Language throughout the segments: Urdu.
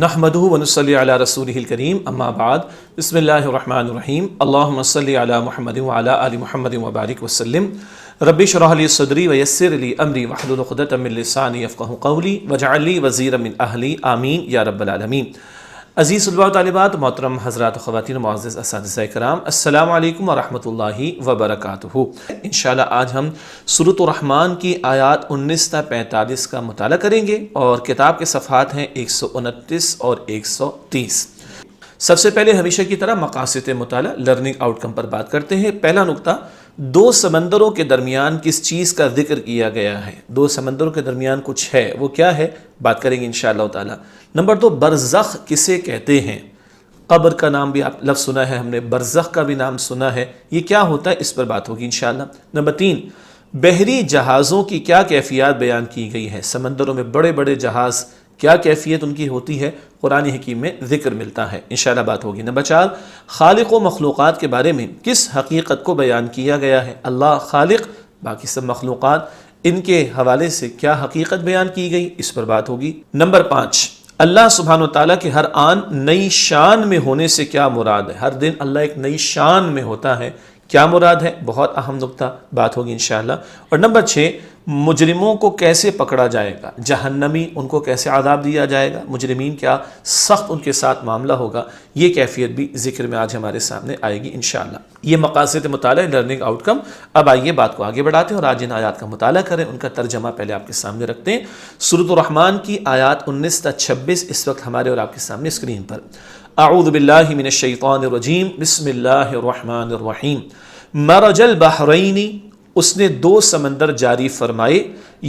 نحمده ونصلي على رسوله الكريم اما بعد بسم الله الرحمن الرحیم اللهم صل على محمد وعلى آل محمد وبارک وسلم رب اشرح لي صدری ويسر لي امری واحلل عقدۃ من لسانی یفقهوا قولی واجعل لي وزیرا من اہلی آمین یا رب العالمین۔ عزیز طلباء و طالبات، محترم حضرات و خواتین و معزز اساتذہ کرام، السلام علیکم ورحمۃ اللہ وبرکاتہ۔ انشاءاللہ آج ہم سورۃ الرحمن کی آیات 19 تا 45 کا مطالعہ کریں گے اور کتاب کے صفحات ہیں 129 اور 130۔ سب سے پہلے ہمیشہ کی طرح مقاصد مطالعہ لرننگ آؤٹ کم پر بات کرتے ہیں۔ پہلا نقطہ، دو سمندروں کے درمیان کس چیز کا ذکر کیا گیا ہے؟ دو سمندروں کے درمیان کچھ ہے، وہ کیا ہے؟ بات کریں گے انشاءاللہ تعالی۔ نمبر 2، برزخ کسے کہتے ہیں؟ قبر کا نام بھی آپ لفظ سنا ہے ہم نے، برزخ کا بھی نام سنا ہے، یہ کیا ہوتا ہے؟ اس پر بات ہوگی انشاءاللہ۔ نمبر 3، بحری جہازوں کی کیا کیفیات بیان کی گئی ہے؟ سمندروں میں بڑے بڑے جہاز کیا کیفیت ان کی ہوتی ہے؟ قرآن حکیم میں ذکر ملتا ہے، انشاءاللہ بات ہوگی۔ نمبر 4، خالق و مخلوقات کے بارے میں کس حقیقت کو بیان کیا گیا ہے؟ اللہ خالق، باقی سب مخلوقات، ان کے حوالے سے کیا حقیقت بیان کی گئی؟ اس پر بات ہوگی۔ نمبر 5، اللہ سبحانہ وتعالیٰ کے ہر آن نئی شان میں ہونے سے کیا مراد ہے؟ ہر دن اللہ ایک نئی شان میں ہوتا ہے، کیا مراد ہے؟ بہت اہم نقطہ، بات ہوگی انشاءاللہ۔ اور نمبر 6، مجرموں کو کیسے پکڑا جائے گا؟ جہنمی، ان کو کیسے عذاب دیا جائے گا؟ مجرمین کیا سخت ان کے ساتھ معاملہ ہوگا؟ یہ کیفیت بھی ذکر میں آج ہمارے سامنے آئے گی انشاءاللہ۔ یہ مقاصد مطالعہ لرننگ آؤٹ کم۔ اب آئیے بات کو آگے بڑھاتے ہیں اور آج ان آیات کا مطالعہ کریں، ان کا ترجمہ پہلے آپ کے سامنے رکھتے ہیں۔ سورۃ الرحمن کی آیات 19 تا 26 اس وقت ہمارے اور آپ کے سامنے اسکرین پر۔ اعوذ باللہ من الشیطان الرجیم، بسم اللہ الرحمن الرحیم۔ مرج البحرین، اس نے دو سمندر جاری فرمائے،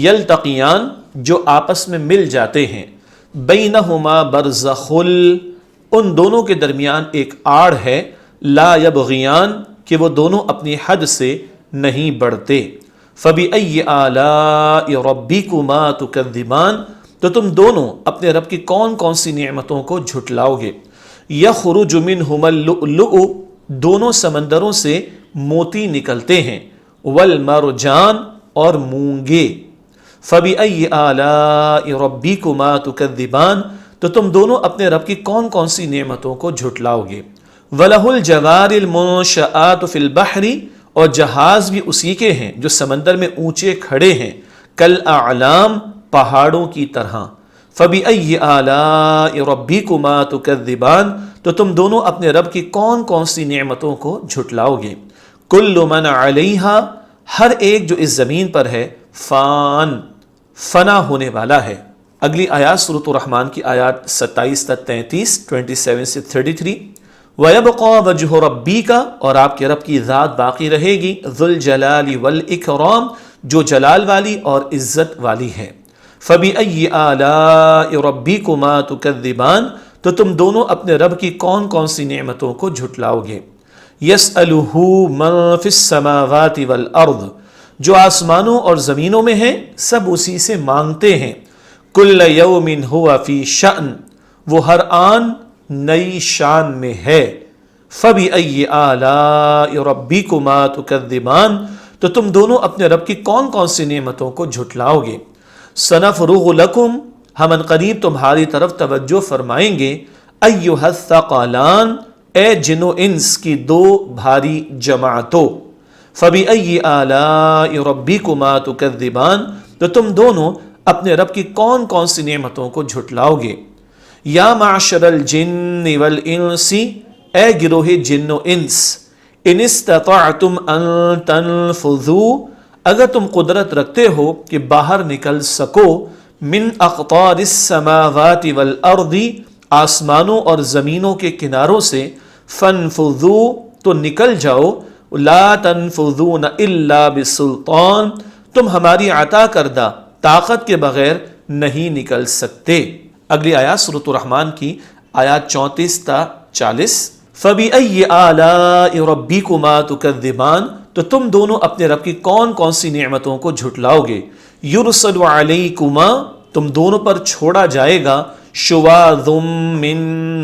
یلتقیان، جو آپس میں مل جاتے ہیں، بینہما برزخ، ان دونوں کے درمیان ایک آڑ ہے، لا یبغیان، کہ وہ دونوں اپنی حد سے نہیں بڑھتے، فبأی آلاء ربکما تکذبان، تو تم دونوں اپنے رب کی کون کون سی نعمتوں کو جھٹلاؤ گے؟ یخرج منہما اللؤلؤ، دونوں سمندروں سے موتی نکلتے ہیں، والمرجان، اور مونگے، فبأی آلاء ربکما تکذبان، تو تم دونوں اپنے رب کی کون کون سی نعمتوں کو جھٹلاؤ گے؟ وَلَهُ الْجَوَارِ الْمُنشَآتُ فِي الْبَحْرِ، اور جہاز بھی اسی کے ہیں جو سمندر میں اونچے کھڑے ہیں، کالأعلام، پہاڑوں کی طرح، فبأی آلاء ربکما تکذبان، تو تم دونوں اپنے رب کی کون کون سی نعمتوں کو جھٹلاؤ گے؟ کل من علیہا، ہر ایک جو اس زمین پر ہے، فان، فنا ہونے والا ہے۔ اگلی آیات سورۃ الرحمن کی آیات 27 تا 33، 27 سے 33۔ وَيَبْقَى وَجْهُ رَبِّكَ، اور آپ کے رب کی ذات باقی رہے گی، ذُو الجلال والإکرام، جو جلال والی اور عزت والی ہے۔ فَبِأَيِّ آلَاءِ رَبِّكُمَا تُكَذِّبَانِ، تو تم دونوں اپنے رب کی کون کون سی نعمتوں کو جھٹلاؤ گے؟ يَسْأَلُهُ مَن فِي السَّمَاوَاتِ وَالْأَرْضِ، جو آسمانوں اور زمینوں میں ہیں سب اسی سے مانگتے ہیں، كُلَّ يَوْمٍ هُوَ فِي شَأْنٍ، وہ ہر آن نئی شان میں ہے۔ فَبِأَيِّ آلَاءِ رَبِّكُمَا تُكَذِّبَانِ، تو تم دونوں اپنے رب کی کون کون سی نعمتوں کو جھٹلاؤ گے؟ سَنَفْرُغُ لَكُمْ، ہم عنقریب تمہاری طرف توجہ فرمائیں گے، أَيُّهَا الثَّقَلَانِ، اے جن و انس کی دو بھاری جماعتوں، فَبِأَيِّ آلَاءِ رَبِّكُمَا تُكَذِّبَانِ، تو تم دونوں اپنے رب کی کون کون سی نعمتوں کو جھٹلاؤ گے؟ یا معشر الجن والانس، اے گروہ جن و انس، ان استطعتم ان تنفذوا، اگر تم قدرت رکھتے ہو کہ باہر نکل سکو، من اقطار السماوات والارض، آسمانوں اور زمینوں کے کناروں سے، فانفذوا، تو نکل جاؤ، لا تنفذون الا بسلطان، تم ہماری عطا کردہ طاقت کے بغیر نہیں نکل سکتے۔ اگلی آیات سورۃ الرحمن کی آیات 34 تا 40۔ فَبِأَيِّ آلَاءِ رَبِّكُمَا تُكَذِّبَانِ، تو تم دونوں اپنے رب کی کون کون سی نعمتوں کو جھٹلاؤ گے؟ يُرْسَلُ عَلَيْكُمَا، تم دونوں پر چھوڑا جائے گا، شُوَاظٌ مِّن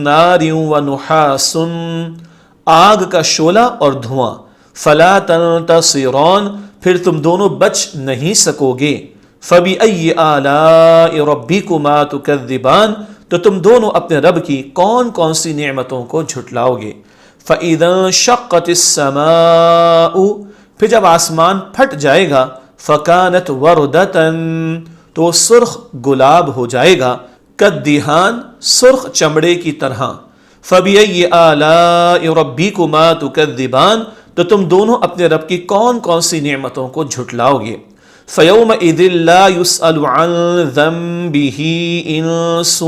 نَارٍ وَنُحَاسٌ، آگ کا شعلہ اور دھواں، فَلَا تَنْتَصِرَانِ، پھر تم دونوں بچ نہیں سکو گے، فَبِأَيِّ آلَاءِ رَبِّكُمَا تُكَذِّبَانِ، تو تم دونوں اپنے رب کی کون کون سی نعمتوں کو جھٹلاؤ گے۔ فَإِذَا انشَقَّتِ السَّمَاءُ پھر جب آسمان پھٹ جائے گا، فَكَانَتْ وَرْدَةً تو سرخ گلاب ہو جائے گا، کالدہان سرخ چمڑے کی طرح، فَبِأَيِّ آلَاءِ رَبِّكُمَا تُكَذِّبَانِ تو تم دونوں اپنے رب کی کون کون سی نعمتوں کو جھٹلاؤ گے۔ فَيَوْمَئِذٍ لَا يُسْأَلُ عَنْ ذَنبِهِ إِنسٌ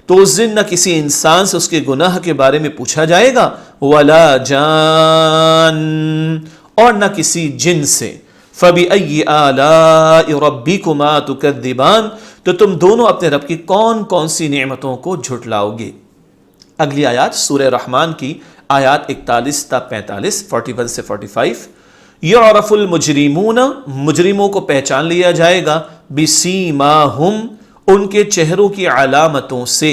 تو اس دن نہ کسی انسان سے اس کے گناہ کے بارے میں پوچھا جائے گا، وَلَا جان اور نہ کسی جن سے۔ فَبِأَيِّ آلَاءِ رَبِّكُمَا تُكَذِّبَانِ تو تم دونوں اپنے رب کی کون کون سی نعمتوں کو جھٹلاؤ گے۔ اگلی آیات سورہ رحمان کی آیات 41 تا 45، 41 سے 45۔ یعرف المجرمون مجرموں کو پہچان لیا جائے گا، بسیماہم ان کے چہروں کی علامتوں سے،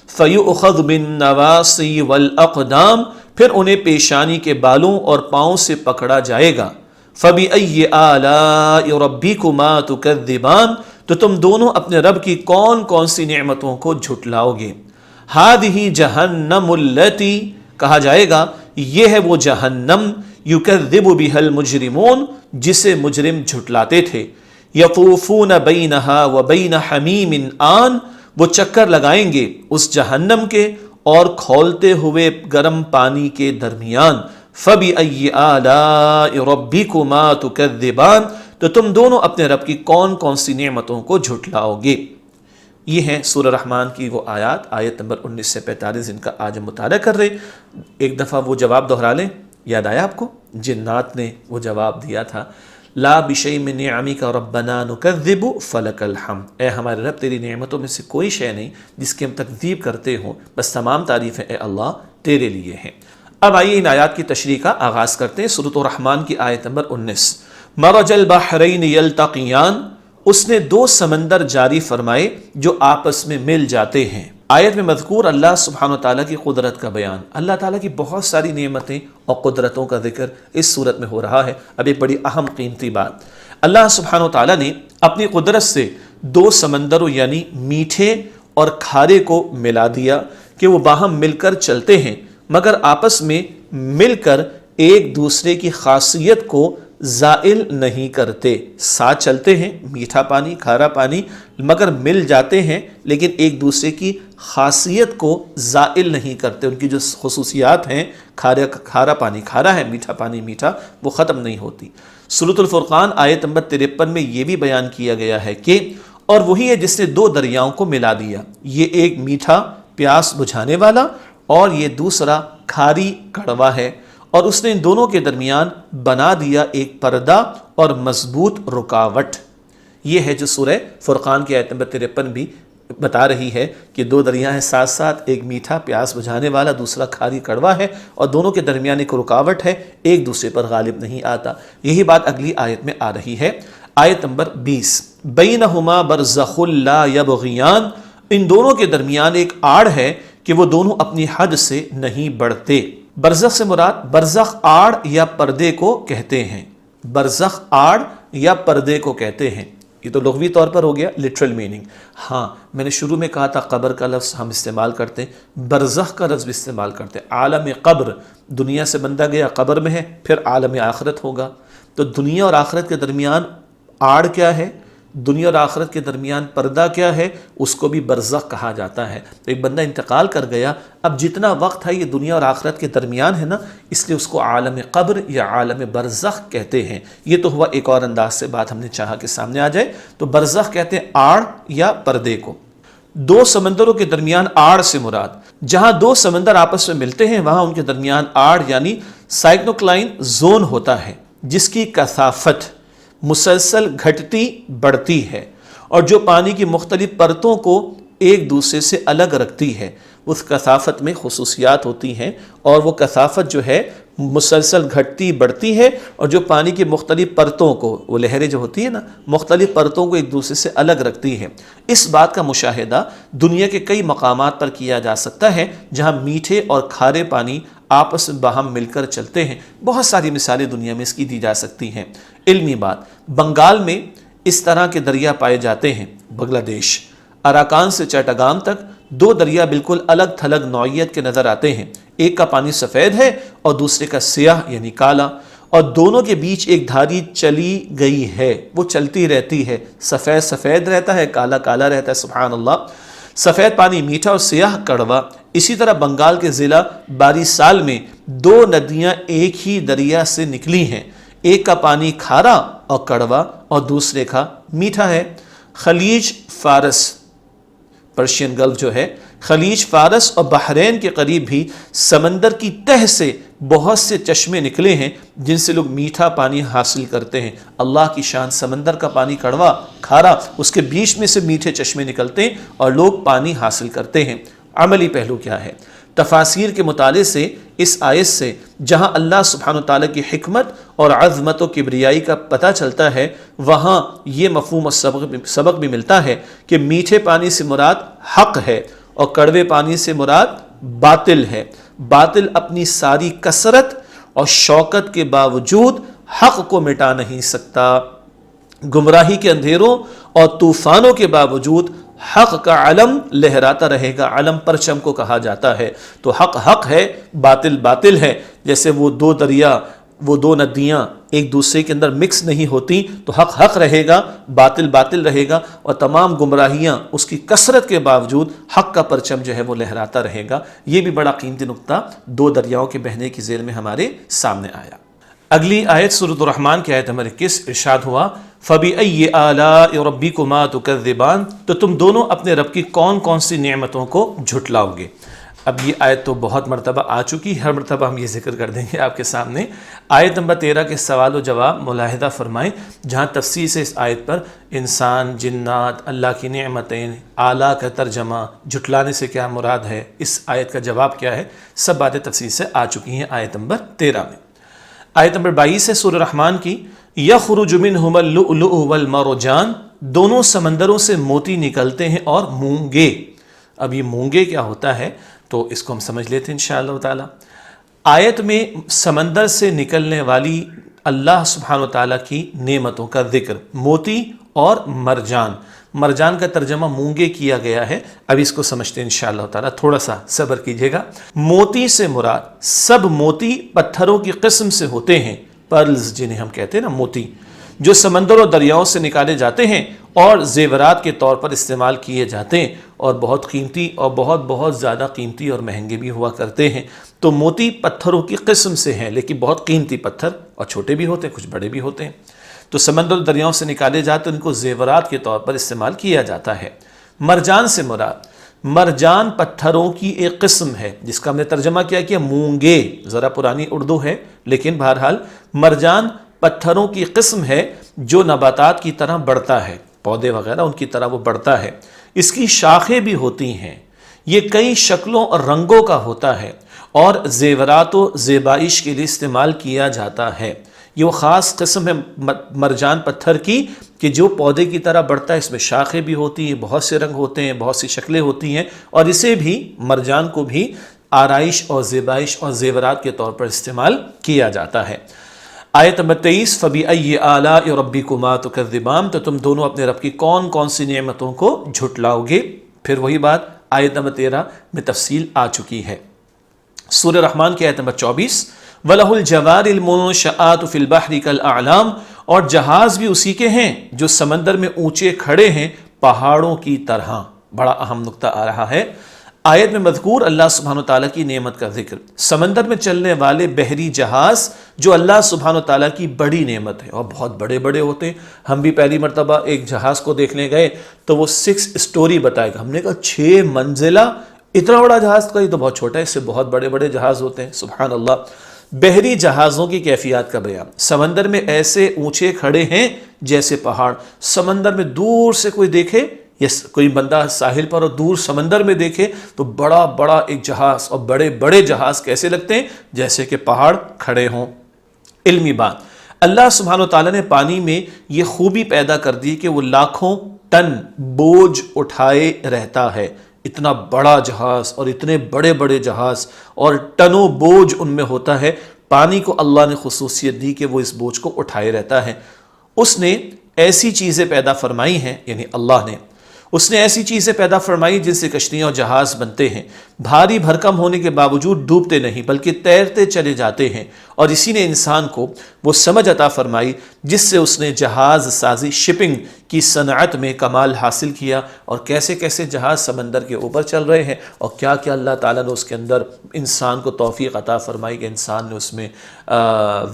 فیؤخذ بالنواصی والاقدام پھر انہیں پیشانی کے بالوں اور پاؤں سے پکڑا جائے گا۔ فبأي آلاء ربكما تكذبان تو تم دونوں اپنے رب کی کون کون سی نعمتوں کو جھٹلاؤ گے۔ هذه جہنم التي کہا جائے گا یہ ہے وہ جہنم، یکذب بها المجرمون جسے مجرم جھٹلاتے تھے۔ یطوفون بینہا وبین حمیم آن وہ چکر لگائیں گے اس جہنم کے اور کھولتے ہوئے گرم پانی کے درمیان۔ فَبِأَيِّ آلَاءِ رَبِّكُمَا تُكَذِّبَانِ تو تم دونوں اپنے رب کی کون کون سی نعمتوں کو جھٹلاؤ گے۔ یہ ہیں سورہ رحمان کی وہ آیات، آیت نمبر 19 سے 45 جن کا آج ہم مطالعہ کر رہے۔ ایک دفعہ وہ جواب دہرا لیں، یاد آیا آپ کو؟ جنات نے وہ جواب دیا تھا، لا بشیء من نعمک ربنا نکذب فلک الحمد، اے ہمارے رب تیری نعمتوں میں سے کوئی شے نہیں جس کی ہم تکذیب کرتے ہوں، بس تمام تعریفیں اے اللہ تیرے لیے ہیں۔ اب آئیے ان آیات کی تشریح کا آغاز کرتے ہیں۔ سورۃ الرحمن کی آیت نمبر 19، مرج البحرین یلتقیان اس نے دو سمندر جاری فرمائے جو آپس میں مل جاتے ہیں۔ آیت میں مذکور اللہ سبحانہ و تعالیٰ کی قدرت کا بیان، اللہ تعالیٰ کی بہت ساری نعمتیں اور قدرتوں کا ذکر اس صورت میں ہو رہا ہے۔ اب ایک بڑی اہم قیمتی بات، اللہ سبحانہ و تعالیٰ نے اپنی قدرت سے دو سمندروں یعنی میٹھے اور کھارے کو ملا دیا کہ وہ باہم مل کر چلتے ہیں، مگر آپس میں مل کر ایک دوسرے کی خاصیت کو زائل نہیں کرتے۔ ساتھ چلتے ہیں، میٹھا پانی کھارا پانی، مگر مل جاتے ہیں لیکن ایک دوسرے کی خاصیت کو زائل نہیں کرتے۔ ان کی جو خصوصیات ہیں، کھارا پانی کھارا ہے، میٹھا پانی میٹھا، وہ ختم نہیں ہوتی۔ سورۃ الفرقان آیت نمبر 53 میں یہ بھی بیان کیا گیا ہے کہ اور وہی ہے جس نے دو دریاؤں کو ملا دیا، یہ ایک میٹھا پیاس بجھانے والا اور یہ دوسرا کھاری کڑوا ہے، اور اس نے ان دونوں کے درمیان بنا دیا ایک پردہ اور مضبوط رکاوٹ۔ یہ ہے جو سورہ فرقان کی آیت نمبر 53 بھی بتا رہی ہے کہ دو دریا ہیں ساتھ ساتھ، ایک میٹھا پیاس بجھانے والا، دوسرا کھاری کڑوا ہے، اور دونوں کے درمیان ایک رکاوٹ ہے، ایک دوسرے پر غالب نہیں آتا۔ یہی بات اگلی آیت میں آ رہی ہے، آیت نمبر 20، بینہما برزخ لا یبغیان ان دونوں کے درمیان ایک آڑ ہے کہ وہ دونوں اپنی حد سے نہیں بڑھتے۔ برزخ سے مراد برزخ آڑ یا پردے کو کہتے ہیں، برزخ آڑ یا پردے کو کہتے ہیں۔ یہ تو لغوی طور پر ہو گیا، لٹرل میننگ۔ ہاں میں نے شروع میں کہا تھا قبر کا لفظ ہم استعمال کرتے ہیں، برزخ کا لفظ بھی استعمال کرتے ہیں۔ عالم قبر، دنیا سے بندہ گیا قبر میں ہے، پھر عالم آخرت ہوگا، تو دنیا اور آخرت کے درمیان آڑ کیا ہے، دنیا اور آخرت کے درمیان پردہ کیا ہے، اس کو بھی برزخ کہا جاتا ہے۔ تو ایک بندہ انتقال کر گیا، اب جتنا وقت ہے یہ دنیا اور آخرت کے درمیان ہے نا، اس لیے اس کو عالم قبر یا عالم برزخ کہتے ہیں۔ یہ تو ہوا ایک اور انداز سے بات ہم نے چاہا کہ سامنے آ جائے، تو برزخ کہتے ہیں آڑ یا پردے کو۔ دو سمندروں کے درمیان آڑ سے مراد جہاں دو سمندر آپس میں ملتے ہیں وہاں ان کے درمیان آڑ یعنی سائیکلوکلائن زون ہوتا ہے، جس کی کثافت مسلسل گھٹتی بڑھتی ہے اور جو پانی کی مختلف پرتوں کو ایک دوسرے سے الگ رکھتی ہے۔ اس کثافت میں خصوصیات ہوتی ہیں اور وہ کثافت جو ہے مسلسل گھٹتی بڑھتی ہے، اور جو پانی کی مختلف پرتوں کو، وہ لہریں جو ہوتی ہیں نا، مختلف پرتوں کو ایک دوسرے سے الگ رکھتی ہے۔ اس بات کا مشاہدہ دنیا کے کئی مقامات پر کیا جا سکتا ہے جہاں میٹھے اور کھارے پانی آپس میں باہم مل کر چلتے ہیں۔ بہت ساری مثالیں دنیا میں اس کی دی جا سکتی ہیں۔ علمی بات، بنگال میں اس طرح کے دریا پائے جاتے ہیں، بنگلہ دیش، اراکان سے چٹگام تک 2 دریا بالکل الگ تھلگ نوعیت کے نظر آتے ہیں، ایک کا پانی سفید ہے اور دوسرے کا سیاہ یعنی کالا، اور دونوں کے بیچ ایک دھاری چلی گئی ہے، وہ چلتی رہتی ہے، سفید سفید رہتا ہے، کالا کالا رہتا ہے۔ سبحان اللہ۔ سفید پانی میٹھا اور سیاہ کڑوا۔ اسی طرح بنگال کے ضلع باریسال میں 2 ندیاں ایک ہی دریا سے نکلی ہیں، ایک کا پانی کھارا اور کڑوا اور دوسرے کا میٹھا ہے۔ خلیج فارس، پرشین گلف جو ہے، خلیج فارس اور بحرین کے قریب بھی سمندر کی تہ سے بہت سے چشمے نکلے ہیں جن سے لوگ میٹھا پانی حاصل کرتے ہیں۔ اللہ کی شان، سمندر کا پانی کڑوا کھارا، اس کے بیچ میں سے میٹھے چشمے نکلتے ہیں اور لوگ پانی حاصل کرتے ہیں۔ عملی پہلو کیا ہے؟ تفاسیر کے مطالعے سے اس آیت سے جہاں اللہ سبحانہ وتعالیٰ کی حکمت اور عظمت و کبریائی کا پتہ چلتا ہے، وہاں یہ مفہوم اور سبق بھی ملتا ہے کہ میٹھے پانی سے مراد حق ہے اور کڑوے پانی سے مراد باطل ہے۔ باطل اپنی ساری کثرت اور شوکت کے باوجود حق کو مٹا نہیں سکتا۔ گمراہی کے اندھیروں اور طوفانوں کے باوجود حق کا علم لہراتا رہے گا۔ علم پرچم کو کہا جاتا ہے۔ تو حق حق ہے، باطل باطل ہے۔ جیسے وہ 2 دریا، وہ 2 ندیاں ایک دوسرے کے اندر مکس نہیں ہوتی، تو حق حق رہے گا، باطل باطل رہے گا، اور تمام گمراہیاں اس کی کثرت کے باوجود حق کا پرچم جو ہے وہ لہراتا رہے گا۔ یہ بھی بڑا قیمتی نقطہ 2 دریاؤں کے بہنے کی ذیل میں ہمارے سامنے آیا۔ اگلی آیت سورۃ الرحمن کی آیت نمبر 21 ارشاد ہوا فَبِأَيِّ آلَاءِ رَبِّكُمَا تُكَذِّبَانِ، تو تم دونوں اپنے رب کی کون کون سی نعمتوں کو جھٹلاؤ گے۔ اب یہ آیت تو بہت مرتبہ آ چکی، ہر مرتبہ ہم یہ ذکر کر دیں گے آپ کے سامنے۔ آیت نمبر 13 کے سوال و جواب ملاحظہ فرمائیں، جہاں تفصیل سے اس آیت پر انسان، جنات، اللہ کی نعمتیں، اعلیٰ کا ترجمہ، جھٹلانے سے کیا مراد ہے، اس آیت کا جواب کیا ہے، سب باتیں تفصیل سے آ چکی ہیں آیت نمبر 13 میں۔ آیت نمبر 22 ہے سورہ رحمان کی، یخرج منہما اللؤلؤ والمرجان، دونوں سمندروں سے موتی نکلتے ہیں اور مونگے۔ اب یہ مونگے کیا ہوتا ہے تو اس کو ہم سمجھ لیتے ہیں انشاءاللہ تعالی۔ آیت میں سمندر سے نکلنے والی اللہ سبحانہ وتعالیٰ کی نعمتوں کا ذکر، موتی اور مرجان۔ مرجان کا ترجمہ مونگے کیا گیا ہے، اب اس کو سمجھتے ہیں انشاءاللہ تعالیٰ، تھوڑا سا صبر کیجیے گا۔ موتی سے مراد سب موتی پتھروں کی قسم سے ہوتے ہیں، پرلز جنہیں ہم کہتے ہیں نا، موتی، جو سمندر اور دریاؤں سے نکالے جاتے ہیں اور زیورات کے طور پر استعمال کیے جاتے ہیں، اور بہت قیمتی اور بہت زیادہ قیمتی اور مہنگے بھی ہوا کرتے ہیں۔ تو موتی پتھروں کی قسم سے ہیں، لیکن بہت قیمتی پتھر، اور چھوٹے بھی ہوتے ہیں، کچھ بڑے بھی ہوتے ہیں۔ تو سمندر اور دریاؤں سے نکالے جاتے ہیں، ان کو زیورات کے طور پر استعمال کیا جاتا ہے۔ مرجان سے مراد، مرجان پتھروں کی ایک قسم ہے جس کا ہم نے ترجمہ کیا مونگے، ذرا پرانی اردو ہے لیکن بہرحال مرجان پتھروں کی قسم ہے جو نباتات کی طرح بڑھتا ہے، پودے وغیرہ ان کی طرح وہ بڑھتا ہے۔ اس کی شاخیں بھی ہوتی ہیں، یہ کئی شکلوں اور رنگوں کا ہوتا ہے اور زیورات و زیبائش کے لیے استعمال کیا جاتا ہے۔ یہ وہ خاص قسم ہے مرجان پتھر کی کہ جو پودے کی طرح بڑھتا ہے، اس میں شاخیں بھی ہوتی ہیں، بہت سے رنگ ہوتے ہیں، بہت سی شکلیں ہوتی ہیں، اور اسے بھی، مرجان کو بھی، آرائش اور زیبائش اور زیورات کے طور پر استعمال کیا جاتا ہے۔ آیت نمبر 23 فَبِأَيِّ آلَاءِ رَبِّكُمَا تُكَذِّبَانِ، تو تم دونوں اپنے رب کی کون کون سی نعمتوں کو جھٹلاؤ گے۔ پھر وہی بات آیت نمبر 13 میں تفصیل آ چکی ہے۔ سورہ رحمان کی آیت نمبر 24 وَلَهُ الْجَوَارِ الْمُنشَآتُ فِي الْبَحْرِ كَالْأَعْلَامِ، اور جہاز بھی اسی کے ہیں جو سمندر میں اونچے کھڑے ہیں پہاڑوں کی طرح۔ بڑا اہم نقطہ آ رہا ہے آیت میں مذکور اللہ سبحانہ وتعالیٰ کی نعمت کا ذکر، سمندر میں چلنے والے بحری جہاز جو اللہ سبحانہ وتعالیٰ کی بڑی نعمت ہے، اور بہت بڑے بڑے ہوتے ہیں۔ ہم بھی پہلی مرتبہ ایک جہاز کو دیکھنے گئے تو وہ 6 اسٹوری بتائے گا، ہم نے کہا 6 منزلہ، اتنا بڑا جہاز کا، یہ تو بہت چھوٹا ہے، اس سے بہت بڑے بڑے جہاز ہوتے ہیں، سبحان اللہ۔ بحری جہازوں کی کیفیات کا بیان، سمندر میں ایسے اونچے کھڑے ہیں جیسے پہاڑ، سمندر میں دور سے کوئی دیکھے، یا کوئی بندہ ساحل پر اور دور سمندر میں دیکھے تو بڑا بڑا ایک جہاز، اور بڑے بڑے جہاز کیسے لگتے ہیں، جیسے کہ پہاڑ کھڑے ہوں۔ علمی بات، اللہ سبحانہ وتعالیٰ نے پانی میں یہ خوبی پیدا کر دی کہ وہ لاکھوں ٹن بوجھ اٹھائے رہتا ہے۔ اتنا بڑا جہاز اور اتنے بڑے بڑے جہاز اور ٹنوں بوجھ ان میں ہوتا ہے، پانی کو اللہ نے خصوصیت دی کہ وہ اس بوجھ کو اٹھائے رہتا ہے۔ اس نے ایسی چیزیں پیدا فرمائی ہیں، یعنی اللہ نے، اس نے ایسی چیزیں پیدا فرمائی جن سے کشتیاں اور جہاز بنتے ہیں، بھاری بھرکم ہونے کے باوجود ڈوبتے نہیں بلکہ تیرتے چلے جاتے ہیں، اور اسی نے انسان کو وہ سمجھ عطا فرمائی جس سے اس نے جہاز سازی شپنگ کی صنعت میں کمال حاصل کیا، اور کیسے کیسے جہاز سمندر کے اوپر چل رہے ہیں، اور کیا کیا اللہ تعالیٰ نے اس کے اندر انسان کو توفیق عطا فرمائی کہ انسان نے اس میں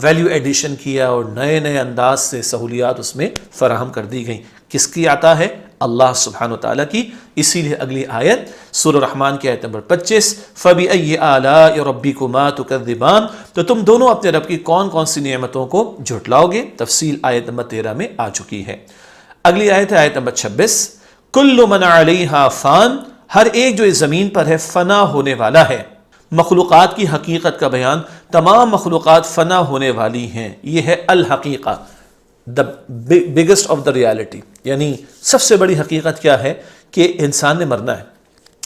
ویلیو ایڈیشن کیا اور نئے نئے انداز سے سہولیات اس میں فراہم کر دی گئیں۔ کس کی عطا ہے؟ اللہ سبحانہ وتعالیٰ کی۔ اسی لیے اگلی آیت سورہ رحمان کی آیت نمبر 25، فَبِأَيِّ آلَاءِ رَبِّكُمَا تُكَذِّبَانِ، تو تم دونوں اپنے رب کی کون کون سی نعمتوں کو جھٹلاؤ گے؟ تفصیل آیت نمبر 13 میں آ چکی ہے۔ اگلی آیت ہے آیت نمبر 26، کُلُّ مَنْ عَلَيْهَا فان، ہر ایک جو اس زمین پر ہے فنا ہونے والا ہے۔ مخلوقات کی حقیقت کا بیان، تمام مخلوقات فنا ہونے والی ہیں، یہ ہے الحقیقہ، the biggest of the reality، یعنی سب سے بڑی حقیقت کیا ہے کہ انسان نے مرنا ہے۔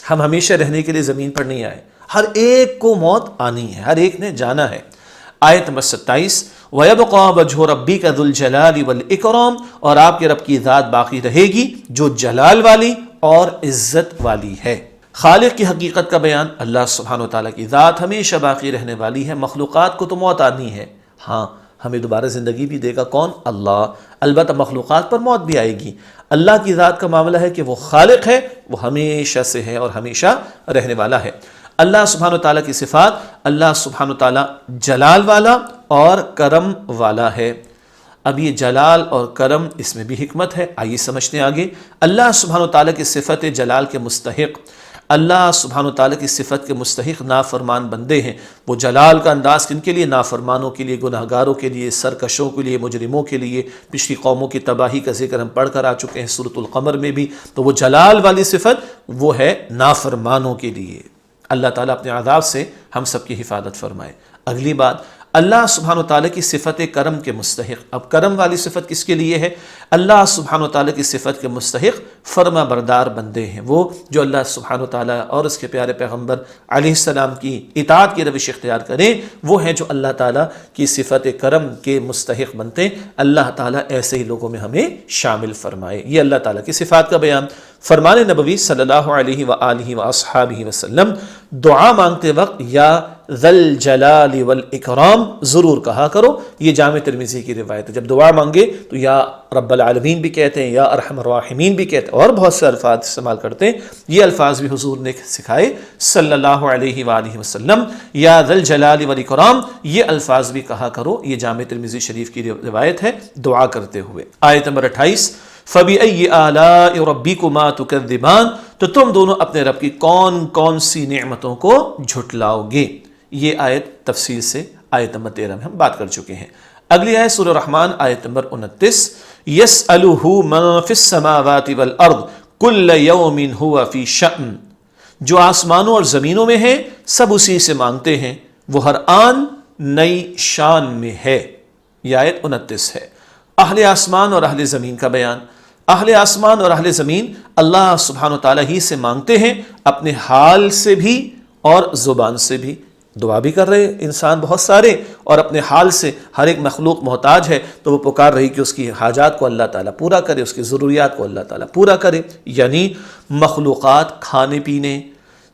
ہم ہمیشہ رہنے کے لیے زمین پر نہیں آئے، ہر ایک کو موت آنی ہے، ہر ایک نے جانا ہے۔ آیت نمبر 27، وَيَبْقَى وَجْهُ رَبِّكَ ذُو الْجَلَالِ وَالْإِكْرَامِ، اور آپ کے رب کی ذات باقی رہے گی جو جلال والی اور عزت والی ہے۔ خالق کی حقیقت کا بیان، اللہ سبحانہ وتعالیٰ کی ذات ہمیشہ باقی رہنے والی ہے، مخلوقات کو تو موت آنی ہے، ہاں ہمیں دوبارہ زندگی بھی دے گا کون؟ اللہ، البتہ مخلوقات پر موت بھی آئے گی۔ اللہ کی ذات کا معاملہ ہے کہ وہ خالق ہے، وہ ہمیشہ سے ہے اور ہمیشہ رہنے والا ہے۔ اللہ سبحانہ وتعالیٰ کی صفات، اللہ سبحانہ وتعالیٰ جلال والا اور کرم والا ہے۔ اب یہ جلال اور کرم، اس میں بھی حکمت ہے، آئیے سمجھتے ہیں آگے۔ اللہ سبحانہ وتعالیٰ کی صفت جلال کے مستحق، اللہ سبحانہ وتعالیٰ کی صفت کے مستحق نافرمان بندے ہیں۔ وہ جلال کا انداز کن کے لیے؟ نافرمانوں کے لیے، گناہگاروں کے لیے، سرکشوں کے لیے، مجرموں کے لیے۔ پچھلی قوموں کی تباہی کا ذکر ہم پڑھ کر آ چکے ہیں سورۃ القمر میں بھی، تو وہ جلال والی صفت وہ ہے نافرمانوں کے لیے۔ اللہ تعالیٰ اپنے عذاب سے ہم سب کی حفاظت فرمائے۔ اگلی بات، اللہ سبحانہ وتعالیٰ کی صفت کرم کے مستحق۔ اب کرم والی صفت کس کے لیے ہے؟ اللہ سبحانہ وتعالیٰ کی صفت کے مستحق فرما بردار بندے ہیں، وہ جو اللہ سبحانہ وتعالیٰ اور اس کے پیارے پیغمبر علیہ السلام کی اطاعت کی روش اختیار کریں، وہ ہیں جو اللہ تعالیٰ کی صفت کرم کے مستحق بنتے ہیں۔ اللہ تعالیٰ ایسے ہی لوگوں میں ہمیں شامل فرمائے۔ یہ اللہ تعالیٰ کی صفات کا بیان۔ فرمان نبوی صلی اللہ علیہ وآلہ وآصحابہ وسلم، دعا مانگتے وقت یا ذل جلال والاکرام ضرور کہا کرو۔ یہ جامع ترمذی کی روایت ہے، جب دعا مانگے تو یا رب العالمین بھی کہتے ہیں، یا ارحم الراحمین بھی کہتے ہیں، اور بہت سے الفاظ استعمال کرتے ہیں۔ یہ الفاظ بھی حضور نے سکھائے صلی اللہ علیہ وآلہ وسلم، یا ذل جلال والاکرام، یہ الفاظ بھی کہا کرو۔ یہ جامع ترمذی شریف کی روایت ہے دعا کرتے ہوئے۔ آیت نمبر 28، فَبِأَيِّ آلَاءِ رَبِّكُمَا تُكَذِّبَانِ، تو تم دونوں اپنے رب کی کون کون سی نعمتوں کو جھٹلاؤ گے۔ یہ آیت تفصیل سے آیت نمبر 13 میں ہم بات کر چکے ہیں۔ اگلی آیت سورہ رحمان آیت نمبر 29، يَسْأَلُهُ مَن فِي السَّمَاوَاتِ وَالْأَرْضِ كُلَّ يَوْمٍ هُوَ فِي شَأْنٍ، جو آسمانوں اور زمینوں میں ہیں سب اسی سے مانگتے ہیں، وہ ہر آن نئی شان میں ہے۔ یہ آیت 29 ہے۔ اہل آسمان اور اہل زمین کا بیان۔ اہل آسمان اور اہل زمین اللہ سبحانہ وتعالیٰ ہی سے مانگتے ہیں، اپنے حال سے بھی اور زبان سے بھی۔ دعا بھی کر رہے انسان بہت سارے، اور اپنے حال سے ہر ایک مخلوق محتاج ہے تو وہ پکار رہی کہ اس کی حاجات کو اللہ تعالیٰ پورا کرے، اس کی ضروریات کو اللہ تعالیٰ پورا کرے۔ یعنی مخلوقات کھانے پینے،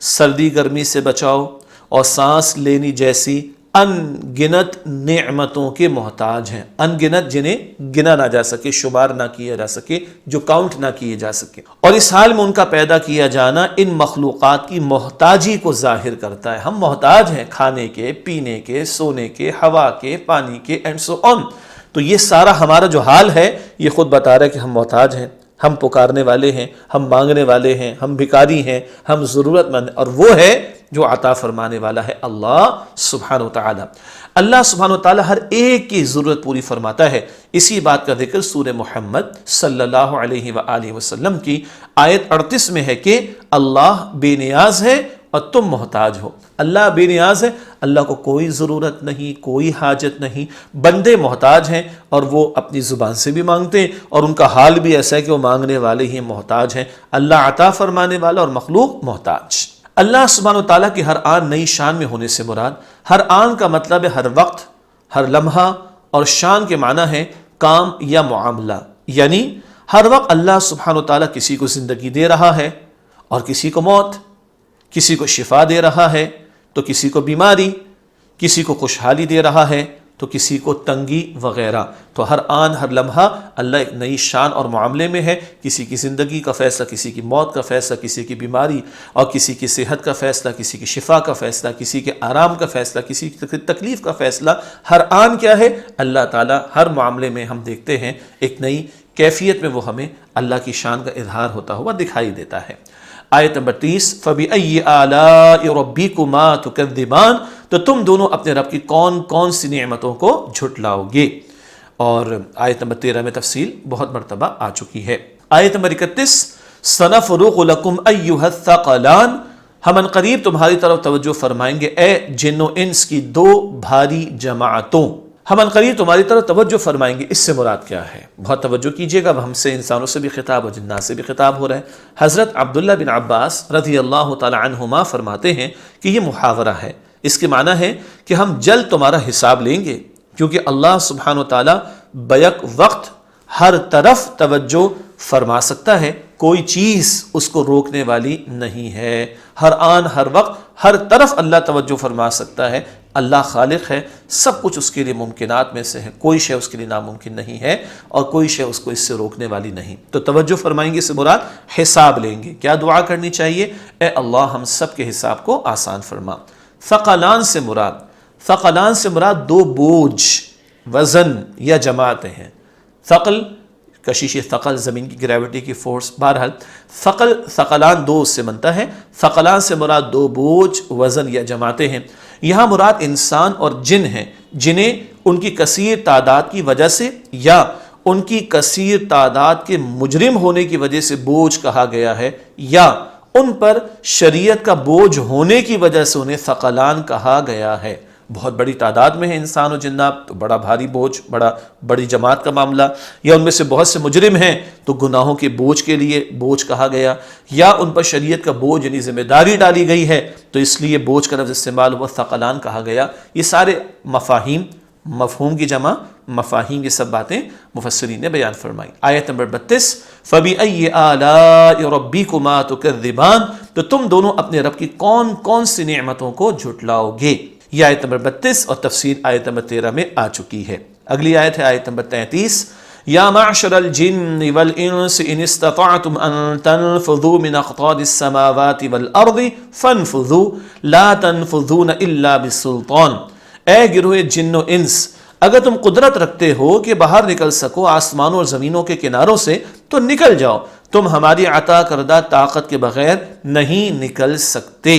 سردی گرمی سے بچاؤ اور سانس لینی جیسی ان گنت نعمتوں کے محتاج ہیں، ان گنت جنہیں گنا نہ جا سکے، شمار نہ کیا جا سکے، جو کاؤنٹ نہ کیے جا سکے۔ اور اس حال میں ان کا پیدا کیا جانا ان مخلوقات کی محتاجی کو ظاہر کرتا ہے۔ ہم محتاج ہیں کھانے کے، پینے کے، سونے کے، ہوا کے، پانی کے، اینڈ سو آن۔ تو یہ سارا ہمارا جو حال ہے یہ خود بتا رہا ہے کہ ہم محتاج ہیں، ہم پکارنے والے ہیں، ہم مانگنے والے ہیں، ہم بھکاری ہیں، ہم ضرورت مند، اور وہ ہے جو عطا فرمانے والا ہے اللہ سبحانہ وتعالی۔ اللہ سبحانہ وتعالی ہر ایک کی ضرورت پوری فرماتا ہے۔ اسی بات کا ذکر سورہ محمد صلی اللہ علیہ وآلہ وسلم کی آیت 38 میں ہے کہ اللہ بے نیاز ہے اور تم محتاج ہو۔ اللہ بے نیاز ہے، اللہ کو کوئی ضرورت نہیں، کوئی حاجت نہیں۔ بندے محتاج ہیں اور وہ اپنی زبان سے بھی مانگتے ہیں، اور ان کا حال بھی ایسا ہے کہ وہ مانگنے والے ہی محتاج ہیں۔ اللہ عطا فرمانے والا اور مخلوق محتاج۔ اللہ سبحانہ وتعالیٰ کی ہر آن نئی شان میں ہونے سے مراد، ہر آن کا مطلب ہے ہر وقت، ہر لمحہ، اور شان کے معنی ہے کام یا معاملہ، یعنی ہر وقت اللہ سبحانہ و تعالیٰ کسی کو زندگی دے رہا ہے اور کسی کو موت، کسی کو شفا دے رہا ہے تو کسی کو بیماری، کسی کو خوشحالی دے رہا ہے تو کسی کو تنگی وغیرہ۔ تو ہر آن ہر لمحہ اللہ ایک نئی شان اور معاملے میں ہے، کسی کی زندگی کا فیصلہ، کسی کی موت کا فیصلہ، کسی کی بیماری اور کسی کی صحت کا فیصلہ، کسی کی شفا کا فیصلہ، کسی کے آرام کا فیصلہ، کسی کی تکلیف کا فیصلہ۔ ہر آن کیا ہے؟ اللہ تعالیٰ ہر معاملے میں ہم دیکھتے ہیں ایک نئی کیفیت میں وہ ہمیں اللہ کی شان کا اظہار ہوتا ہوا دکھائی دیتا ہے۔ آیت نمبر 30 فَبِأَيِّ آلَاءِ رَبِّكُمَا تُكَذِّبَانِ، تو تم دونوں اپنے رب کی کون کون سی نعمتوں کو جھٹلاؤ گے۔ اور آیت نمبر 13 میں تفصیل بہت مرتبہ آ چکی ہے۔ آیت نمبر 31 سَنَفْرُغُ لَكُمْ أَيُّهَا الثَّقَلَانِ، ہم ان قریب تمہاری طرف توجہ فرمائیں گے اے جن و انس کی دو بھاری جماعتوں، ہم ان قریب تمہاری طرف توجہ فرمائیں گے۔ اس سے مراد کیا ہے؟ بہت توجہ کیجئے گا، ہم سے انسانوں سے بھی خطاب اور جنات سے بھی خطاب ہو رہا ہے۔ حضرت عبداللہ بن عباس رضی اللہ تعالی عنہما فرماتے ہیں کہ یہ محاورہ ہے، اس کے معنی ہے کہ ہم جلد تمہارا حساب لیں گے، کیونکہ اللہ سبحانہ و تعالی بیک وقت ہر طرف توجہ فرما سکتا ہے، کوئی چیز اس کو روکنے والی نہیں ہے۔ ہر آن ہر وقت ہر طرف اللہ توجہ فرما سکتا ہے۔ اللہ خالق ہے، سب کچھ اس کے لیے ممکنات میں سے ہے، کوئی شے اس کے لیے ناممکن نہیں ہے اور کوئی شے اس کو اس سے روکنے والی نہیں۔ تو توجہ فرمائیں گے اس سے مراد حساب لیں گے۔ کیا دعا کرنی چاہیے؟ اے اللہ ہم سب کے حساب کو آسان فرما۔ ثقلان سے مراد دو بوجھ، وزن یا جماعتیں ہیں۔ ثقل کشش ثقل، زمین کی گریوٹی کی فورس، بہرحال ثقلان دو سے بنتا ہے۔ ثقلان سے مراد دو بوجھ، وزن یا جماعتیں ہیں۔ یہاں مراد انسان اور جن ہیں، جنہیں ان کی کثیر تعداد کی وجہ سے یا ان کی کثیر تعداد کے مجرم ہونے کی وجہ سے بوجھ کہا گیا ہے، یا ان پر شریعت کا بوجھ ہونے کی وجہ سے انہیں ثقلان کہا گیا ہے۔ بہت بڑی تعداد میں ہے انسان و جنات تو بڑا بھاری بوجھ، بڑی جماعت کا معاملہ، یا ان میں سے بہت سے مجرم ہیں تو گناہوں کے بوجھ کے لیے بوجھ کہا گیا، یا ان پر شریعت کا بوجھ یعنی ذمہ داری ڈالی گئی ہے تو اس لیے بوجھ کا لفظ استعمال ہوا، ثقلان کہا گیا۔ یہ سارے مفاہیم، مفہوم کی جمع مفاہیم، یہ سب باتیں مفسرین نے بیان فرمائی۔ آیت نمبر 32 فَبِأَيِّ آلَاءِ رَبِّكُمَا تُكَذِّبَانِ، تو تم دونوں اپنے رب کی کون کون سی نعمتوں کو جھٹلاؤ گے۔ یہ آیت نمبر 32 اور تفسیر آیت نمبر 13 میں آ چکی ہے۔ اگلی آیت ہے آیت نمبر 33 یا معشر الجن والانس ان استطعتم ان تنفذوا من اقطار السماوات والارض فانفذوا لا تنفذون الا بالسلطان، اے گروہ جن و انس اگر تم قدرت رکھتے ہو کہ باہر نکل سکو آسمانوں اور زمینوں کے کناروں سے تو نکل جاؤ، تم ہماری عطا کردہ طاقت کے بغیر نہیں نکل سکتے۔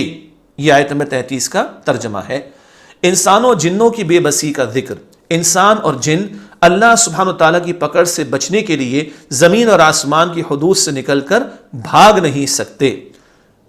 یہ آیت نمبر 33 کا ترجمہ ہے۔ انسانوں اور جنوں کی بے بسی کا ذکر۔ انسان اور جن اللہ سبحانہ وتعالیٰ کی پکڑ سے بچنے کے لیے زمین اور آسمان کی حدود سے نکل کر بھاگ نہیں سکتے۔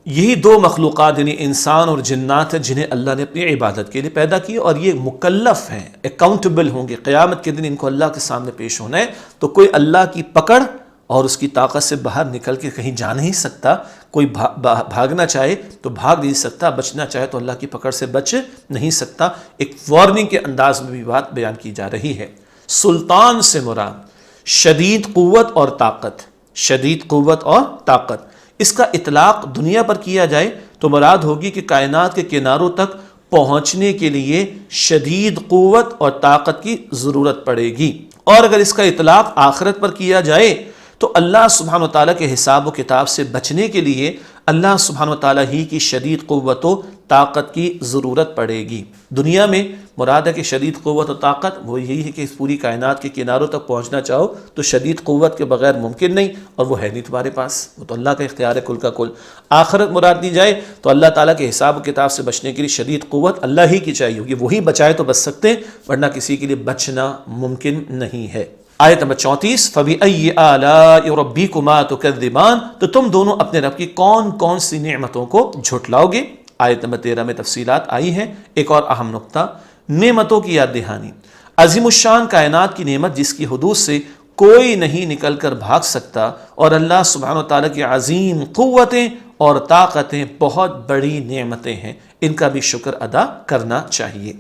یہی دو مخلوقات یعنی انسان اور جنات ہیں جنہیں اللہ نے اپنی عبادت کے لیے پیدا کی، اور یہ مکلف ہیں، اکاؤنٹیبل ہوں گے، قیامت کے دن ان کو اللہ کے سامنے پیش ہونا ہے۔ تو کوئی اللہ کی پکڑ اور اس کی طاقت سے باہر نکل کے کہیں جا نہیں سکتا، کوئی بھاگنا چاہے تو بھاگ نہیں سکتا، بچنا چاہے تو اللہ کی پکڑ سے بچ نہیں سکتا۔ ایک وارننگ کے انداز میں بھی بات بیان کی جا رہی ہے۔ سلطان سے مراد شدید قوت اور طاقت، شدید قوت اور طاقت۔ اس کا اطلاق دنیا پر کیا جائے تو مراد ہوگی کہ کائنات کے کناروں تک پہنچنے کے لیے شدید قوت اور طاقت کی ضرورت پڑے گی، اور اگر اس کا اطلاق آخرت پر کیا جائے تو اللہ سبحانہ و تعالیٰ کے حساب و کتاب سے بچنے کے لیے اللہ سبحانہ و تعالیٰ ہی کی شدید قوت و طاقت کی ضرورت پڑے گی۔ دنیا میں مراد ہے کہ شدید قوت و طاقت وہ یہی ہے کہ اس پوری کائنات کے کناروں تک پہنچنا چاہو تو شدید قوت کے بغیر ممکن نہیں، اور وہ ہے نہیں تمہارے پاس، وہ تو اللہ کا اختیار ہے کل کا کل۔ آخرت مراد دی جائے تو اللہ تعالیٰ کے حساب و کتاب سے بچنے کے لیے شدید قوت اللہ ہی کی چاہیے ہوگی، وہی بچائے تو بچ سکتے ہیں، ورنہ کسی کے لیے بچنا ممکن نہیں ہے۔ آیت نمبر 34 فَبِأَيِّ آلَاءِ رَبِّكُمَا تُكَذِّبَانِ، تو تم دونوں اپنے رب کی کون کون سی نعمتوں کو جھٹلاؤ گے۔ آیت نمبر 13 میں تفصیلات آئی ہیں۔ ایک اور اہم نقطہ، نعمتوں کی یاد دہانی۔ عظیم الشان کائنات کی نعمت جس کی حدود سے کوئی نہیں نکل کر بھاگ سکتا، اور اللہ سبحانہ وتعالیٰ کی عظیم قوتیں اور طاقتیں بہت بڑی نعمتیں ہیں، ان کا بھی شکر ادا کرنا چاہیے۔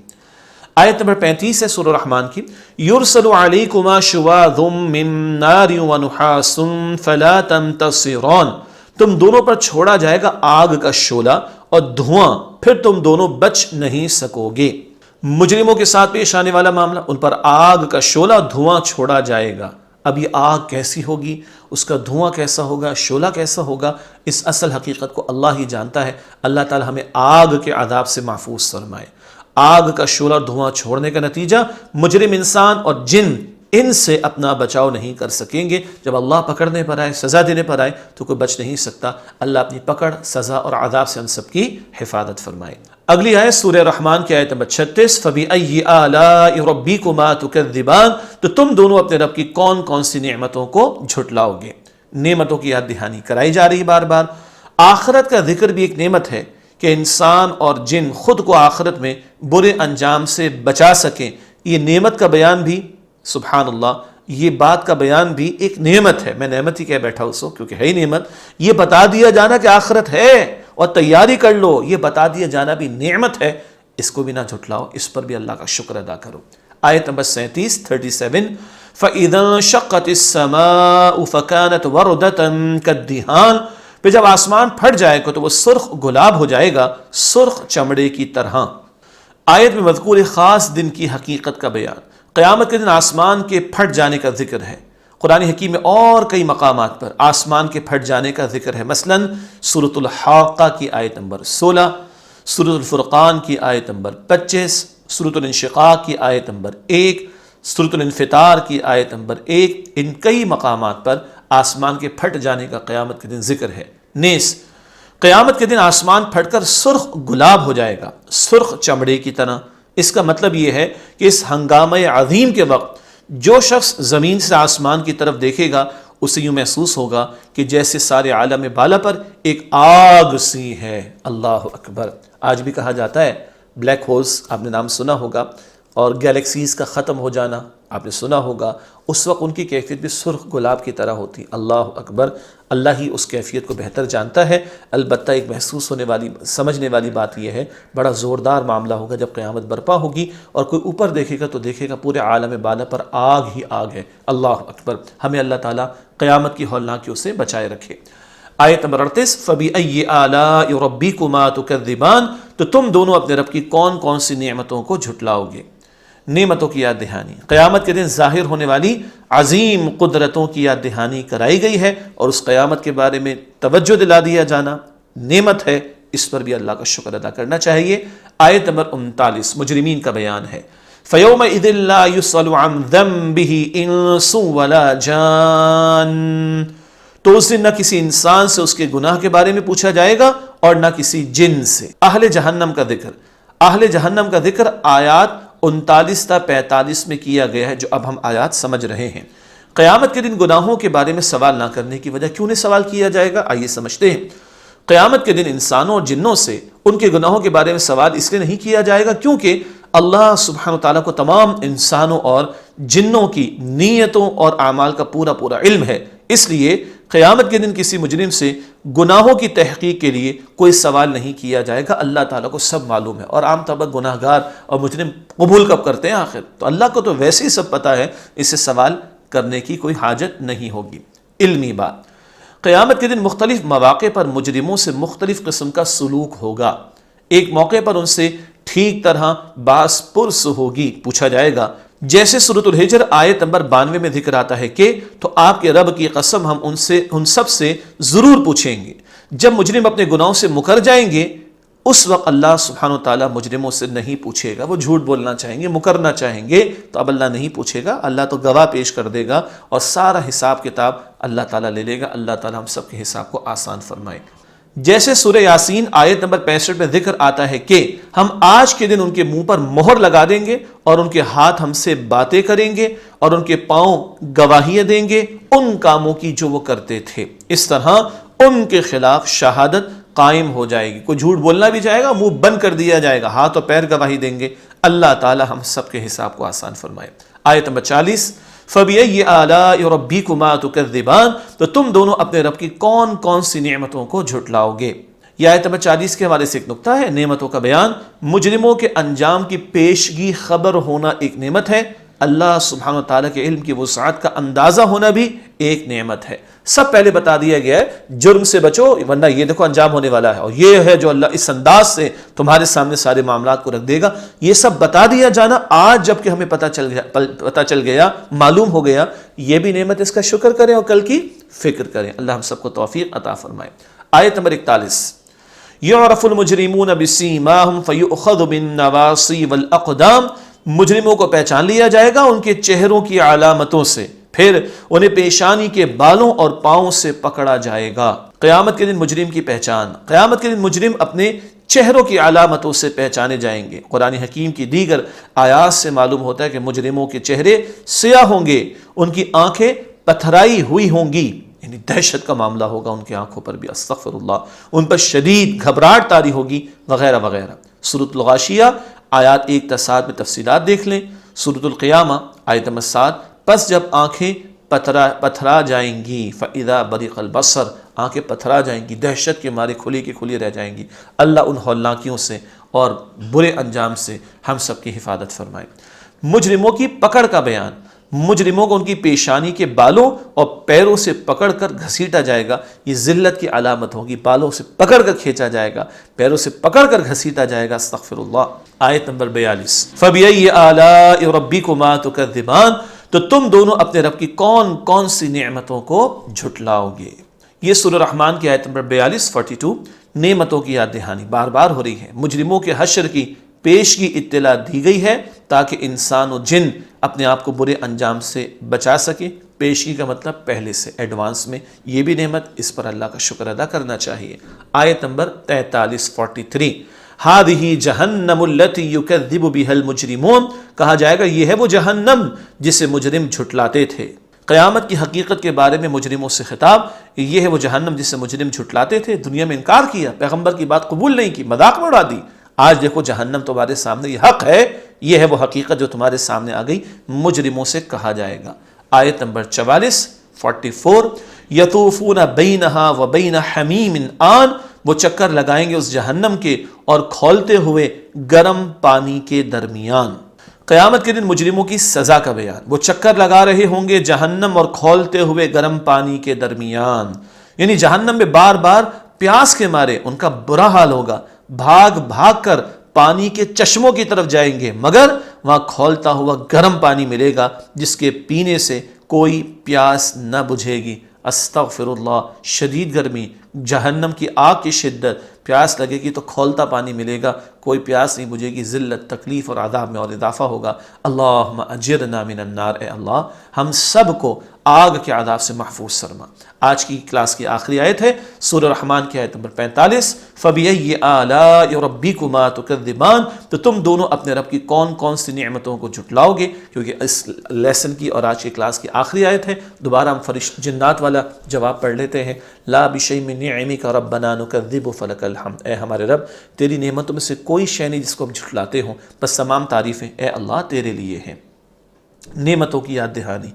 آیت نمبر 35 ہے سورہ رحمان کی، یرسل علیکما شواظ من نار ونحاس فلا تنتصران، تم دونوں پر چھوڑا جائے گا آگ کا شعلہ اور دھواں، پھر تم دونوں بچ نہیں سکو گے۔ مجرموں کے ساتھ پیش آنے والا معاملہ، ان پر آگ کا شعلہ دھواں چھوڑا جائے گا۔ اب یہ آگ کیسی ہوگی، اس کا دھواں کیسا ہوگا، شعلہ کیسا ہوگا، اس اصل حقیقت کو اللہ ہی جانتا ہے۔ اللہ تعالی ہمیں آگ کے عذاب سے محفوظ فرمائے۔ آگ کا شعلہ اور دھواں چھوڑنے کا نتیجہ مجرم انسان اور جن ان سے اپنا بچاؤ نہیں کر سکیں گے۔ جب اللہ پکڑنے پر آئے، سزا دینے پر آئے تو کوئی بچ نہیں سکتا۔ اللہ اپنی پکڑ، سزا اور عذاب سے ہم سب کی حفاظت فرمائے۔ اگلی آیت سورہ رحمان کی آیت نمبر 36، فَبِأَيِّ آلَاءِ رَبِّكُمَا تُكَذِّبَانِ، تو تم دونوں اپنے رب کی کون کون سی نعمتوں کو جھٹلاؤ گے۔ نعمتوں کی یاد دہانی کرائی جا رہی بار بار۔ آخرت کا ذکر بھی ایک نعمت ہے کہ انسان اور جن خود کو آخرت میں برے انجام سے بچا سکیں۔ یہ نعمت کا بیان بھی، سبحان اللہ، یہ بات کا بیان بھی ایک نعمت ہے۔ میں نعمت ہی کہہ بیٹھا اس کو کیونکہ ہے ہی نعمت۔ یہ بتا دیا جانا کہ آخرت ہے اور تیاری کر لو، یہ بتا دیا جانا بھی نعمت ہے، اس کو بھی نہ جھٹلاؤ، اس پر بھی اللہ کا شکر ادا کرو۔ آیت نمبر 37 فَإِذَا انشَقَّتِ السَّمَاءُ فَكَانَتْ وَرْدَةً كَالدِّهَانِ، پھر جب آسمان پھٹ جائے گا تو وہ سرخ گلاب ہو جائے گا، سرخ چمڑے کی طرح۔ آیت میں مذکور خاص دن کی حقیقت کا بیان، قیامت کے دن آسمان کے پھٹ جانے کا ذکر ہے۔ قرآن حکیم میں اور کئی مقامات پر آسمان کے پھٹ جانے کا ذکر ہے، مثلا سورۃ الحاقہ کی آیت نمبر 16، سورۃ الفرقان کی آیت نمبر 25، سورۃ الانشقاق کی آیت نمبر 1، سورۃ الانفطار کی آیت نمبر 1۔ ان کئی مقامات پر آسمان کے پھٹ جانے کا قیامت کے دن ذکر ہے۔ نیز قیامت کے دن آسمان پھٹ کر سرخ گلاب ہو جائے گا، سرخ چمڑے کی طرح۔ اس کا مطلب یہ ہے کہ اس ہنگامہ عظیم کے وقت جو شخص زمین سے آسمان کی طرف دیکھے گا اسے یوں محسوس ہوگا کہ جیسے سارے عالم بالا پر ایک آگ سی ہے۔ اللہ اکبر۔ آج بھی کہا جاتا ہے بلیک ہولز، آپ نے نام سنا ہوگا، اور گیلیکسیز کا ختم ہو جانا آپ نے سنا ہوگا، اس وقت ان کی کیفیت بھی سرخ گلاب کی طرح ہوتی۔ اللہ اکبر، اللہ ہی اس کیفیت کو بہتر جانتا ہے۔ البتہ ایک محسوس ہونے والی، سمجھنے والی بات یہ ہے، بڑا زوردار معاملہ ہوگا جب قیامت برپا ہوگی اور کوئی اوپر دیکھے گا تو دیکھے گا پورے عالم بالا پر آگ ہی آگ ہے۔ اللہ اکبر، ہمیں اللہ تعالیٰ قیامت کی ہولناکیوں سے بچائے رکھے۔ آیت نمبر 38، فَبِأَيِّ آلَاءِ رَبِّكُمَا تُكَذِّبَانِ، تو تم دونوں اپنے رب کی کون کون سی نعمتوں کو جھٹلاؤ گے۔ نعمتوں کی یاد دہانی، قیامت کے دن ظاہر ہونے والی عظیم قدرتوں کی یاد دہانی کرائی گئی ہے، اور اس قیامت کے بارے میں توجہ دلا دیا جانا نعمت ہے، اس پر بھی اللہ کا شکر ادا کرنا چاہیے۔ آیت نمبر 39 مجرمین کا بیان ہے، فَيَوْمَئِذٍ لَا يُسْأَلُ عَنْ ذَنبِهِ إِنسٌ وَلَا جَانٌ، تو اس دن نہ کسی انسان سے اس کے گناہ کے بارے میں پوچھا جائے گا اور نہ کسی جن سے۔ اہل جہنم کا ذکر، اہل جہنم کا ذکر آیات 39 تا 45 میں کیا گیا ہے، جو اب ہم آیات سمجھ رہے ہیں۔ قیامت کے دن گناہوں کے بارے میں سوال نہ کرنے کی وجہ کیوں نہیں سوال کیا جائے گا، آئیے سمجھتے ہیں۔ قیامت کے دن انسانوں اور جنوں سے ان کے گناہوں کے بارے میں سوال اس لیے نہیں کیا جائے گا کیونکہ اللہ سبحانہ وتعالیٰ کو تمام انسانوں اور جنوں کی نیتوں اور اعمال کا پورا پورا علم ہے، اس لیے قیامت کے دن کسی مجرم سے گناہوں کی تحقیق کے لیے کوئی سوال نہیں کیا جائے گا۔ اللہ تعالیٰ کو سب معلوم ہے، اور عام طور پر گناہ گار اور مجرم قبول کب کرتے ہیں آخر، تو اللہ کو تو ویسے ہی سب پتہ ہے، اس سے سوال کرنے کی کوئی حاجت نہیں ہوگی۔ علمی بات، قیامت کے دن مختلف مواقع پر مجرموں سے مختلف قسم کا سلوک ہوگا۔ ایک موقع پر ان سے ٹھیک طرح باس پرس ہوگی، پوچھا جائے گا، جیسے سورۃ الحجر آیت نمبر 92 میں ذکر آتا ہے کہ تو آپ کے رب کی قسم ہم ان سب سے ضرور پوچھیں گے۔ جب مجرم اپنے گناہوں سے مکر جائیں گے اس وقت اللہ سبحانہ وتعالیٰ مجرموں سے نہیں پوچھے گا، وہ جھوٹ بولنا چاہیں گے، مکرنا چاہیں گے تو اب اللہ نہیں پوچھے گا، اللہ تو گواہ پیش کر دے گا اور سارا حساب کتاب اللہ تعالیٰ لے لے گا۔ اللہ تعالیٰ ہم سب کے حساب کو آسان فرمائے۔ جیسے سورہ یاسین آیت نمبر 65 میں ذکر آتا ہے کہ ہم آج کے دن ان کے منہ پر مہر لگا دیں گے اور ان کے ہاتھ ہم سے باتیں کریں گے اور ان کے پاؤں گواہیاں دیں گے ان کاموں کی جو وہ کرتے تھے، اس طرح ان کے خلاف شہادت قائم ہو جائے گی۔ کوئی جھوٹ بولنا بھی جائے گا، منہ بند کر دیا جائے گا، ہاتھ اور پیر گواہی دیں گے۔ اللہ تعالی ہم سب کے حساب کو آسان فرمائے۔ آیت نمبر 40، فَبِأَيِّ آلَاءِ رَبِّكُمَا تُكَذِّبَانِ، تو تم دونوں اپنے رب کی کون کون سی نعمتوں کو جھٹلاؤ گے۔ یہ آیت نمبر 40 کے حوالے سے ایک نقطہ ہے، نعمتوں کا بیان، مجرموں کے انجام کی پیشگی خبر ہونا ایک نعمت ہے، اللہ سبحانہ وتعالیٰ کے علم کی وسعت کا اندازہ ہونا بھی ایک نعمت ہے۔ سب پہلے بتا دیا گیا ہے جرم سے بچو ورنہ یہ دیکھو انجام ہونے والا ہے، اور یہ ہے جو اللہ اس انداز سے تمہارے سامنے سارے معاملات کو رکھ دے گا، یہ سب بتا دیا جانا آج جب کہ ہمیں پتہ چل گیا معلوم ہو گیا، یہ بھی نعمت، اس کا شکر کریں اور کل کی فکر کریں۔ اللہ ہم سب کو توفیق عطا فرمائے۔ آیت نمبر 41، یعرف المجرمون بسیماہم فیؤخذ بالنواصی والاقدام، مجرموں کو پہچان لیا جائے گا ان کے چہروں کی علامتوں سے، پھر انہیں پیشانی کے بالوں اور پاؤں سے پکڑا جائے گا۔ قیامت کے دن مجرم کی پہچان، قیامت کے دن مجرم اپنے چہروں کی علامتوں سے پہچانے جائیں گے۔ قرآن حکیم کی دیگر آیات سے معلوم ہوتا ہے کہ مجرموں کے چہرے سیاہ ہوں گے، ان کی آنکھیں پتھرائی ہوئی ہوں گی، یعنی دہشت کا معاملہ ہوگا ان کی آنکھوں پر بھی، استغفر اللہ، ان پر شدید گھبراہٹ طاری ہوگی وغیرہ وغیرہ۔ سورۃ الغاشیہ آیات 1 تا 7 میں تفصیلات دیکھ لیں۔ سورۃ القیامہ آیت نمبر 7، پس جب آنکھیں پتھرا جائیں گی، فَإِذَا بَرِقَ الْبَصَرُ، آنکھیں پتھرا جائیں گی، دہشت کے مارے کھلی کی کھلی رہ جائیں گی۔ اللہ ان ہولناکیوں سے اور برے انجام سے ہم سب کی حفاظت فرمائے۔ مجرموں کی پکڑ کا بیان، مجرموں کو ان کی پیشانی کے بالوں اور پیروں سے پکڑ کر گھسیٹا جائے گا، یہ ذلت کی علامت ہوگی، بالوں سے پکڑ کر کھینچا جائے گا، پیروں سے پکڑ کر گھسیٹا جائے گا، استغفر اللہ۔ آیت نمبر 42، فَبِأَيِّ آلَاءِ رَبِّكُمَا تُكَذِّبَانِ، تو تم دونوں اپنے رب کی کون کون سی نعمتوں کو جھٹلاؤ گے۔ یہ سورہ رحمان کی آیت نمبر 42 نعمتوں کی یاد دہانی بار بار ہو رہی ہے۔ مجرموں کے حشر کی پیشگی اطلاع دی گئی ہے تاکہ انسان و جن اپنے آپ کو برے انجام سے بچا سکے۔ پیشگی کا مطلب پہلے سے، ایڈوانس میں، یہ بھی نعمت، اس پر اللہ کا شکر ادا کرنا چاہیے۔ آیت نمبر 43 ہذہ جہنم التی یکذب بها المجرمون، کہا جائے گا یہ ہے وہ جہنم جسے مجرم جھٹلاتے تھے۔ قیامت کی حقیقت کے بارے میں مجرموں سے خطاب، یہ ہے وہ جہنم جسے مجرم جھٹلاتے تھے، دنیا میں انکار کیا، پیغمبر کی بات قبول نہیں کی، مذاق میں اڑا دی، آج دیکھو جہنم تمہارے سامنے، یہ حق ہے، یہ ہے وہ حقیقت جو تمہارے سامنے آ گئی، مجرموں سے کہا جائے گا۔ آیت نمبر 44 یطوفون بینہا وبین حمیم آن، وہ چکر لگائیں گے اس جہنم کے اور کھولتے ہوئے گرم پانی کے درمیان۔ قیامت کے دن مجرموں کی سزا کا بیان، وہ چکر لگا رہے ہوں گے جہنم اور کھولتے ہوئے گرم پانی کے درمیان، یعنی جہنم میں بار بار پیاس کے مارے ان کا برا حال ہوگا، بھاگ بھاگ کر پانی کے چشموں کی طرف جائیں گے، مگر وہاں کھولتا ہوا گرم پانی ملے گا جس کے پینے سے کوئی پیاس نہ بجھے گی۔ استغفر اللہ، شدید گرمی، جہنم کی آگ کی شدت، پیاس لگے گی تو کھولتا پانی ملے گا، کوئی پیاس نہیں بجھے گی، ذلت، تکلیف اور عذاب میں اور اضافہ ہوگا۔ اللہم اجرنا من النار، اے اللہ ہم سب کو آگ کے عذاب سے محفوظ فرما۔ آج کی کلاس کی آخری آیت ہے سورہ رحمان کی آیت نمبر 45، فَبِأَيِّ آلَاءِ رَبِّكُمَا تُكَذِّبَانِ، تو تم دونوں اپنے رب کی کون کون سی نعمتوں کو جھٹلاؤ گے، کیونکہ اس لیسن کی اور آج کی کلاس کی آخری آیت ہے۔ دوبارہ ہم جنات والا جواب پڑھ لیتے ہیں۔ لا بِشَيْءٍ مِّن نِّعَمِكَ رَبَّنَا نُكَذِّبُ فَلَكَ الْحَمْدُ، اے ہمارے رب تیری نعمتوں میں سے کوئی شے نہیں جس کو ہم جھٹلاتے ہوں، بس تمام تعریفیں اے اللہ تیرے لیے ہیں۔ نعمتوں کی یاد دہانی،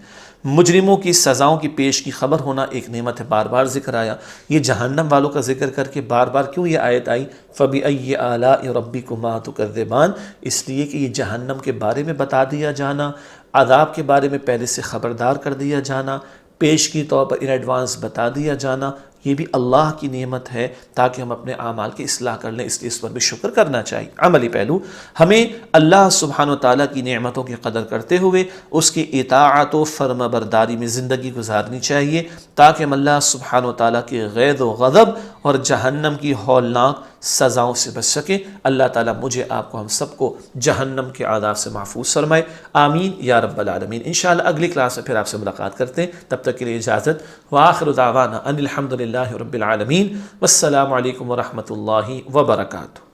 مجرموں کی سزاؤں کی پیش کی خبر ہونا ایک نعمت ہے، بار بار ذکر آیا۔ یہ جہنم والوں کا ذکر کر کے بار بار کیوں یہ آیت آئی، فَبِأَيِّ آلَاءِ رَبِّكُمَا تُكَذِّبَانِ، اس لیے کہ یہ جہنم کے بارے میں بتا دیا جانا، عذاب کے بارے میں پہلے سے خبردار کر دیا جانا، پیش کی طور پر ان ایڈوانس بتا دیا جانا، یہ بھی اللہ کی نعمت ہے تاکہ ہم اپنے اعمال کی اصلاح کر لیں، اس لیے اس پر بھی شکر کرنا چاہیے۔ عملی پہلو، ہمیں اللہ سبحانہ وتعالیٰ کی نعمتوں کی قدر کرتے ہوئے اس کی اطاعت و فرما برداری میں زندگی گزارنی چاہیے تاکہ ہم اللہ سبحانہ وتعالیٰ کے غیظ و غضب اور جہنم کی ہولناک سزاؤں سے بچ سکیں۔ اللہ تعالیٰ مجھے آپ کو ہم سب کو جہنم کے عذاب سے محفوظ فرمائے، آمین یا رب العالمین۔ انشاءاللہ اگلی کلاس میں پھر آپ سے ملاقات کرتے ہیں، تب تک کے لیے اجازت، وآخر دعوانا ان الحمد للہ رب العالمین، والسلام علیکم ورحمۃ اللہ وبرکاتہ۔